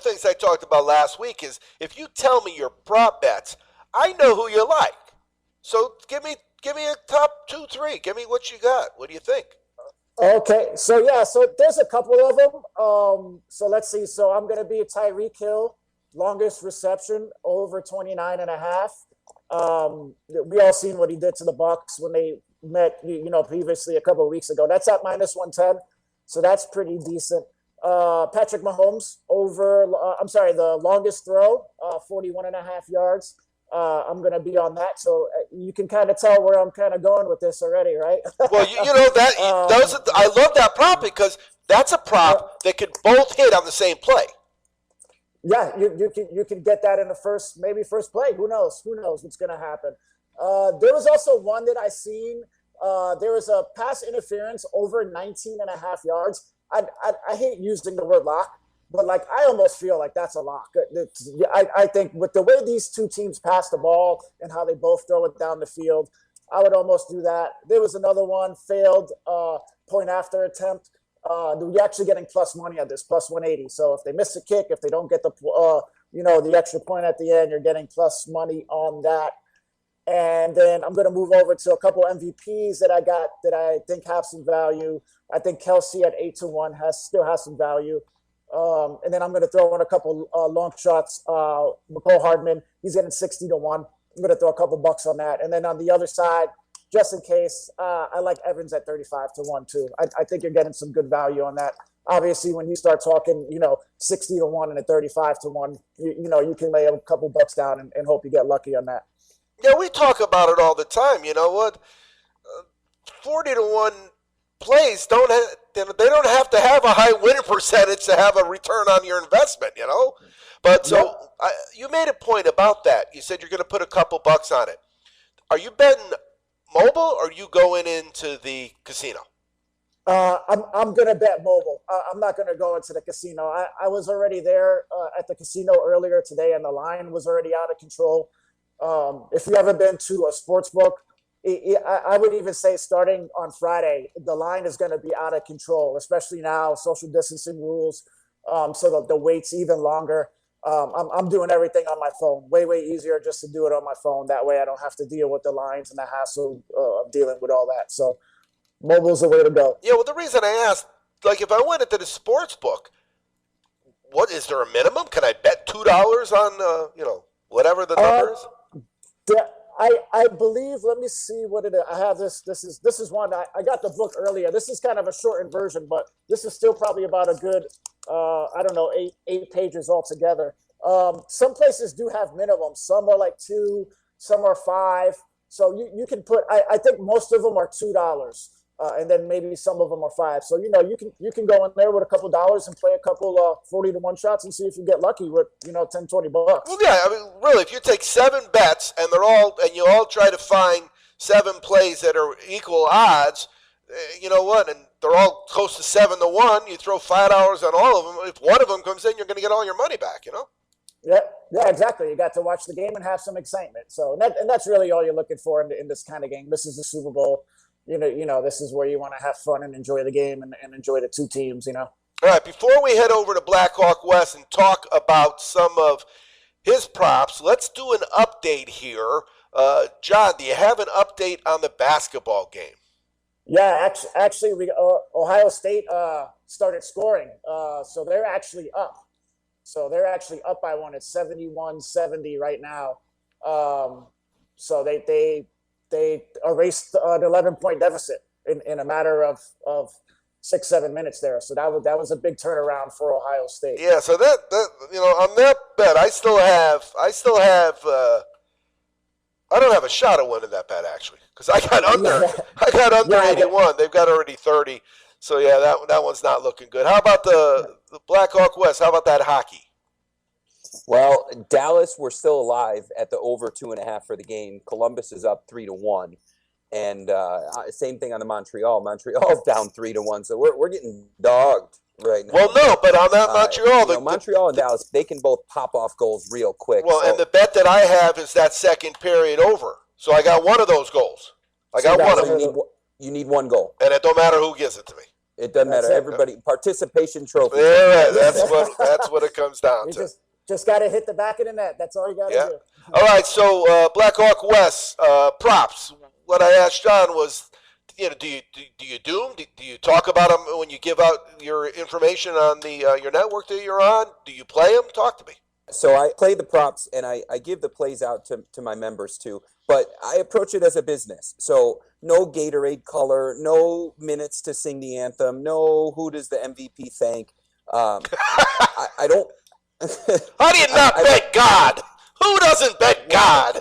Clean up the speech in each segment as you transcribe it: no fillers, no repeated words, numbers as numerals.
the things I talked about last week is if you tell me your prop bets, I know who you like. So give me a top 2, 3. Give me what you got. What do you think? Okay, so there's a couple of them. So let's see. So I'm going to be a Tyreek Hill, longest reception, over 29 and a half. We all seen what he did to the Bucs when they met, previously a couple of weeks ago. That's at minus 110, so that's pretty decent. Patrick Mahomes the longest throw, 41 and a half yards. I'm going to be on that, so you can kind of tell where I'm kind of going with this already, right? Well, I love that prop because that's a prop that could both hit on the same play. Yeah, you can get that in the first play. Who knows what's going to happen? There was also one that I seen. There was a pass interference over 19 and a half yards. I hate using the word lock, but I almost feel like that's a lock. I think with the way these two teams pass the ball and how they both throw it down the field, I would almost do that. There was another one, failed point after attempt. You're actually getting plus money on this, plus 180. So if they miss a kick, if they don't get the extra point at the end, you're getting plus money on that. And then I'm going to move over to a couple MVPs that I got that I think have some value. I think Kelce at 8-1 still has some value. And then I'm going to throw in a couple long shots. McCole Hardman, he's getting 60-1. I'm going to throw a couple bucks on that. And then on the other side, just in case, I like Evans at 35-1 too. I think you're getting some good value on that. Obviously, when you start talking, 60-1 and a 35-1, you can lay a couple bucks down and hope you get lucky on that. Yeah, we talk about it all the time. You know what? 40-1 plays they don't have to have a high winning percentage to have a return on your investment. But you made a point about that. You said you're going to put a couple bucks on it. Are you betting mobile or are you going into the casino? I'm going to bet mobile. I'm not going to go into the casino. I was already there at the casino earlier today, and the line was already out of control. If you haven't been to a sports book, I would even say starting on Friday, the line is going to be out of control, especially now, social distancing rules. So the wait's even longer. I'm doing everything on my phone. Way easier just to do it on my phone. That way I don't have to deal with the lines and the hassle of dealing with all that. So mobile's the way to go. Yeah, well, the reason I asked, if I went into the sports book, what is there a minimum? Can I bet $2 on, whatever the number is? I believe, let me see what it is. I have this. This is one. I got the book earlier. This is kind of a shortened version, but this is still probably about a good, eight pages altogether. Some places do have minimums. Some are 2, some are 5. So you can put, I think most of them are $2. And then maybe some of them are 5. So, you can go in there with a couple dollars and play a couple 40-1 shots and see if you get lucky with, 10, $20. Well, yeah, really, if you take 7 bets and you all try to find 7 plays that are equal odds, you know what? And they're all close to 7-1. You throw $5 on all of them. If one of them comes in, you're going to get all your money back, Yeah, exactly. You got to watch the game and have some excitement. So, and that's really all you're looking for in this kind of game. This is the Super Bowl. This is where you want to have fun and enjoy the game and enjoy the two teams, All right, before we head over to Blackhawk West and talk about some of his props, let's do an update here. John, do you have an update on the basketball game? Yeah, actually, Ohio State started scoring, so they're actually up. By one. It's 71-70 right now. So they erased an 11-point deficit in a matter of 6-7 minutes there. So that was a big turnaround for Ohio State. Yeah. So that on that bet, I don't have a shot of winning that bet actually because I got under 81. They've got already 30. So yeah, that one's not looking good. How about the Blackhawk West? How about that hockey? Well, Dallas, we're still alive at the over 2.5 for the game. Columbus is up 3-1, and same thing on the Montreal. Montreal's down 3-1, so we're getting dogged right now. Well, no, but on that Montreal, Montreal and Dallas, they can both pop off goals real quick. Well, and the bet that I have is that second period over. So I got one of those goals. I got one of them. You need one goal, and it don't matter who gives it to me. It doesn't That's matter. it. Everybody participation trophy. Yeah, that's what it comes down You to. just got to hit the back of the net. That's all you got to Yeah. do. All right. So Black Hawk West props. What I asked John was, do you do them? Do you talk about them when you give out your information on the your network that you're on? Do you play them? Talk to me. So I play the props and I give the plays out to my members too, but I approach it as a business. So no Gatorade color, no minutes to sing the anthem, no who does the MVP thank. I don't. How do you not bet God? Who doesn't bet God?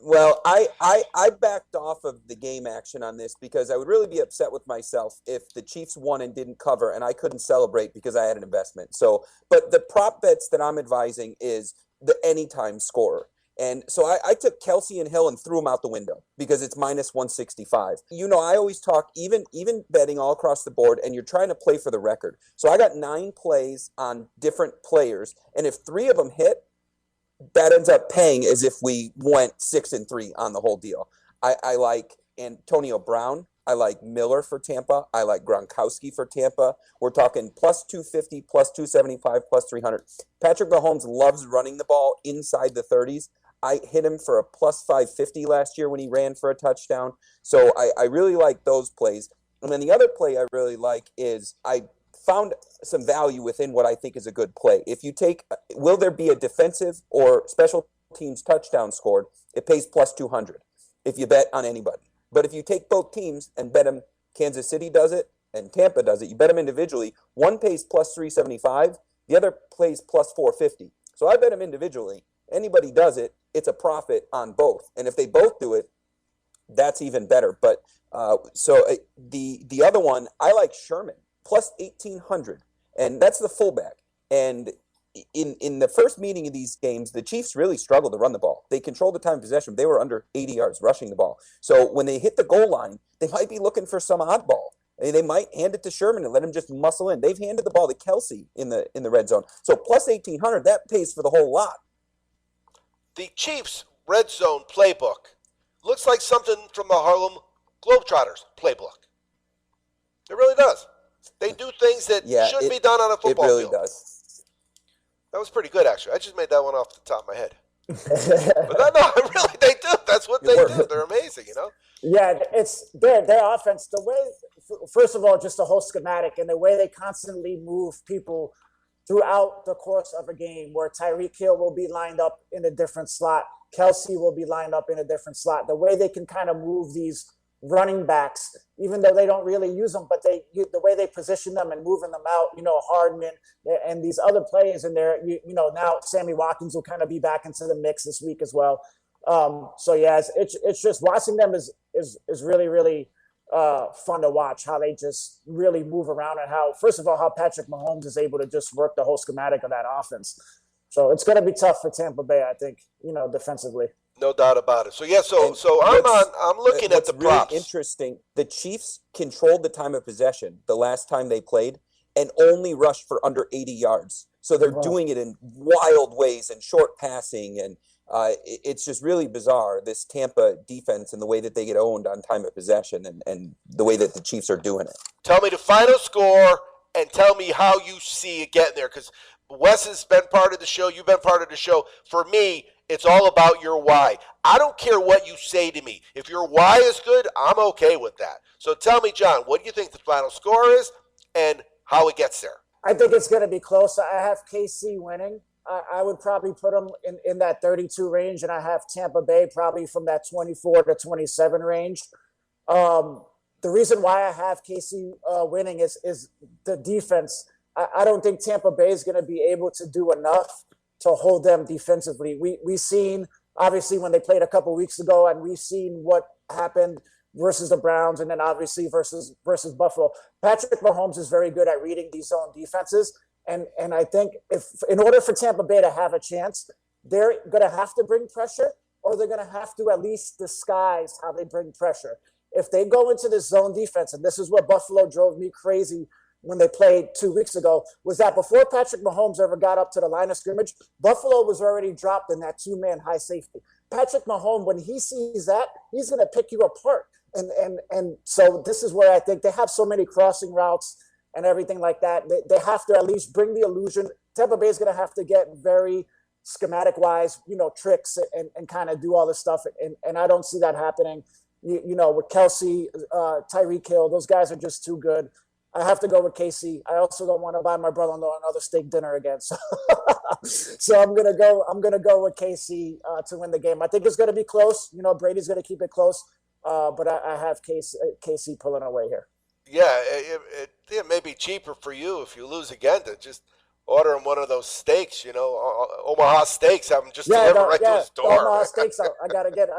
Well, I backed off of the game action on this because I would really be upset with myself if the Chiefs won and didn't cover and I couldn't celebrate because I had an investment. So, but the prop bets that I'm advising is the anytime scorer. And so I took Kelce and Hill and threw them out the window because it's minus 165. I always talk even betting all across the board, and you're trying to play for the record. So I got 9 plays on different players, and if 3 of them hit, that ends up paying as if we went 6-3 on the whole deal. I like Antonio Brown. I like Miller for Tampa. I like Gronkowski for Tampa. We're talking plus 250, plus 275, plus 300. Patrick Mahomes loves running the ball inside the 30s. I hit him for a plus 550 last year when he ran for a touchdown. So I really like those plays. And then the other play I really like is I found some value within what I think is a good play. If you take, will there be a defensive or special teams touchdown scored? It pays plus 200 if you bet on anybody. But if you take both teams and bet them, Kansas City does it and Tampa does it, you bet them individually, one pays plus 375, the other plays plus 450. So I bet them individually. Anybody does it, it's a profit on both. And if they both do it, that's even better. But the other one, I like Sherman. Plus 1,800, and that's the fullback. And in the first meeting of these games, the Chiefs really struggled to run the ball. They controlled the time of possession. They were under 80 yards rushing the ball. So when they hit the goal line, they might be looking for some oddball. And they might hand it to Sherman and let him just muscle in. They've handed the ball to Kelce in the red zone. So plus 1,800, that pays for the whole lot. The Chiefs' red zone playbook looks like something from the Harlem Globetrotters playbook. It really does. They do things that should be done on a football field. It really does. That was pretty good, actually. I just made that one off the top of my head. But no, really, they do. That's what they do. They're amazing, Yeah, it's their offense. The way, first of all, just the whole schematic and the way they constantly move people throughout the course of a game, where Tyreek Hill will be lined up in a different slot, Kelce will be lined up in a different slot. The way they can kind of move these running backs, even though they don't really use them, but the way they position them and moving them out, Hardman and these other players in there, now Sammy Watkins will kind of be back into the mix this week as well. So yeah, it's just watching them is really, really fun to watch, how they just really move around, and how, first of all, how Patrick Mahomes is able to just work the whole schematic of that offense. So it's going to be tough for Tampa Bay, I think, defensively. No doubt about it. So yeah, so I'm looking at the props. Really interesting. The Chiefs controlled the time of possession the last time they played and only rushed for under 80 yards. So they're doing it in wild ways and short passing, and it's just really bizarre, this Tampa defense and the way that they get owned on time of possession and the way that the Chiefs are doing it. Tell me the final score and tell me how you see it getting there, because Wes has been part of the show. You've been part of the show. For me, it's all about your why. I don't care what you say to me. If your why is good, I'm okay with that. So tell me, John, what do you think the final score is and how it gets there? I think it's going to be close. I have KC winning. I would probably put them in that 32 range, and I have Tampa Bay probably from that 24 to 27 range. The reason why I have KC winning is the defense. I don't think Tampa Bay is going to be able to do enough to hold them defensively. We've seen, obviously, when they played a couple weeks ago, and we've seen what happened versus the Browns, and then obviously versus Buffalo. Patrick Mahomes is very good at reading these zone defenses, and I think if in order for Tampa Bay to have a chance, they're going to have to bring pressure, or they're going to have to at least disguise how they bring pressure. If they go into this zone defense, and this is what Buffalo drove me crazy when they played 2 weeks ago, was that before Patrick Mahomes ever got up to the line of scrimmage, Buffalo was already dropped in that two-man high safety. Patrick Mahomes, when he sees that, he's going to pick you apart. And so this is where I think they have so many crossing routes and everything like that. They have to at least bring the illusion. Tampa Bay is going to have to get very schematic wise, tricks and kind of do all this stuff. And I don't see that happening. With Kelce, Tyreek Hill, those guys are just too good. I have to go with KC. I also don't want to buy my brother-in-law another steak dinner again. So, so I'm gonna go with KC to win the game. I think it's gonna be close. Brady's gonna keep it close, but I have KC pulling away here. Yeah, it may be cheaper for you if you lose again to just order him one of those steaks, Omaha Steaks. Have them just delivered right to his door. Omaha Steaks. I gotta get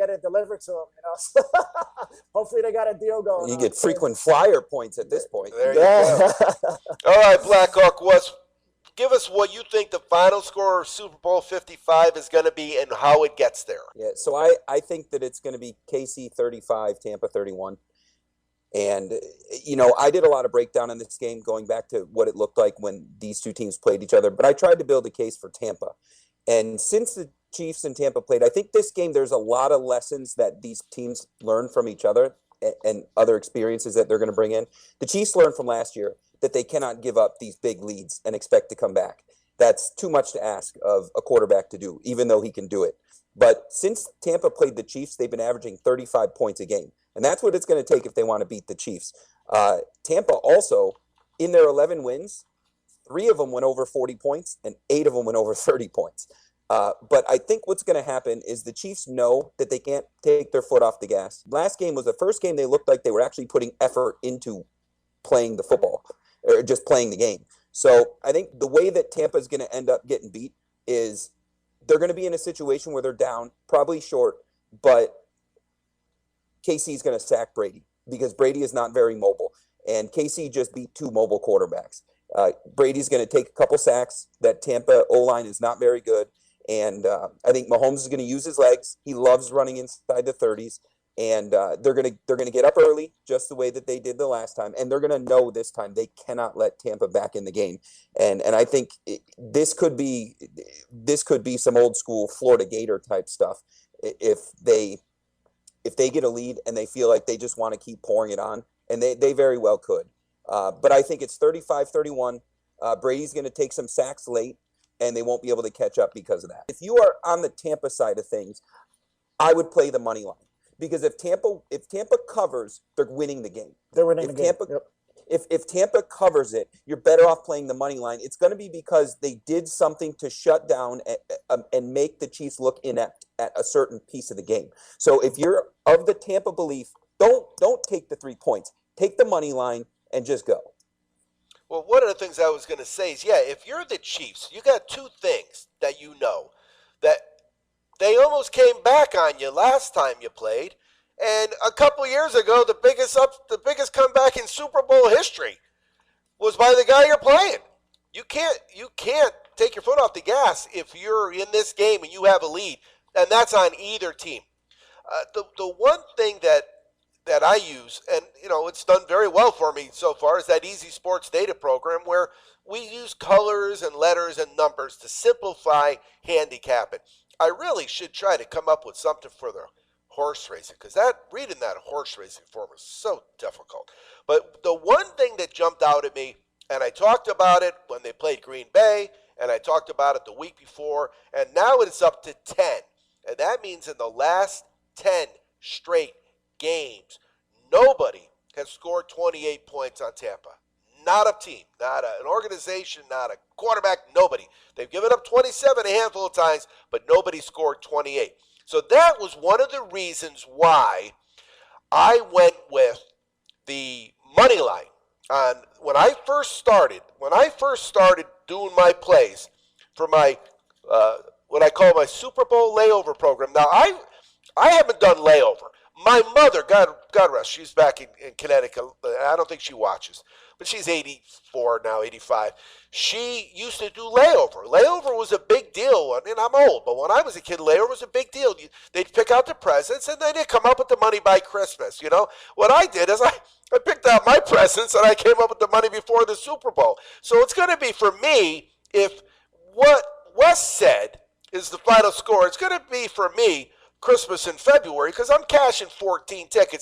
it delivered to him. Hopefully they got a deal going. You get frequent flyer points at this point. There you go. All right, Blackhawk West. Give us what you think the final score of Super Bowl 55 is going to be and how it gets there. Yeah, so I think that it's going to be KC 35, Tampa 31. And, I did a lot of breakdown in this game going back to what it looked like when these two teams played each other. But I tried to build a case for Tampa. And since the Chiefs and Tampa played, I think this game there's a lot of lessons that these teams learn from each other and other experiences that they're going to bring in. The Chiefs learned from last year that they cannot give up these big leads and expect to come back. That's too much to ask of a quarterback to do, even though he can do it. But since Tampa played the Chiefs, they've been averaging 35 points a game. And that's what it's going to take if they want to beat the Chiefs. Tampa also, in their 11 wins, 3 of them went over 40 points and 8 of them went over 30 points. But I think what's going to happen is the Chiefs know that they can't take their foot off the gas. Last game was the first game they looked like they were actually putting effort into playing the football or just playing the game. So I think the way that Tampa is going to end up getting beat is they're going to be in a situation where they're down, probably short, but KC is going to sack Brady because Brady is not very mobile. And KC just beat 2 mobile quarterbacks. Brady's going to take a couple sacks. That Tampa O-line is not very good. And I think Mahomes is going to use his legs. He loves running inside the 30s. And they're going to get up early just the way that they did the last time. And they're going to know this time they cannot let Tampa back in the game. And I think this could be some old school Florida Gator type stuff if they get a lead and they feel like they just want to keep pouring it on, and they very well could. But I think it's 35-31. Brady's going to take some sacks late, and they won't be able to catch up because of that. If you are on the Tampa side of things, I would play the money line because if Tampa covers, they're winning the game. They're winning the game. Yep. If Tampa covers it, you're better off playing the money line. It's going to be because they did something to shut down and make the Chiefs look inept at a certain piece of the game. So if you're of the Tampa belief, don't take the 3 points. Take the money line and just go. Well, one of the things I was going to say is, if you're the Chiefs, you got 2 things that that they almost came back on you last time you played. And a couple years ago, the biggest comeback in Super Bowl history was by the guy you're playing. You can't take your foot off the gas if you're in this game and you have a lead, and that's on either team. The one thing that I use, and it's done very well for me so far, is that Easy Sports Data program where we use colors and letters and numbers to simplify handicapping. I really should try to come up with something for the horse racing, because reading that horse racing form is so difficult. But the one thing that jumped out at me, and I talked about it when they played Green Bay, and I talked about it the week before, and now it's up to 10. And that means in the last 10 straight games, nobody has scored 28 points on Tampa. Not a team, not an organization, not a quarterback, nobody. They've given up 27 a handful of times, but nobody scored 28. So that was one of the reasons why I went with the money line on when I first started doing my plays for my what I call my Super Bowl layover program. Now I haven't done layover. My mother, God rest, she's back in Connecticut. I don't think she watches, but she's 84 now, 85. She used to do layover. Layover was a big deal. I mean, I'm old, but when I was a kid, layover was a big deal. They'd pick out the presents, and then they'd come up with the money by Christmas. What I did is I picked out my presents, and I came up with the money before the Super Bowl. So it's going to be for me, if what Wes said is the final score, it's going to be for me Christmas in February, because I'm cashing 14 tickets.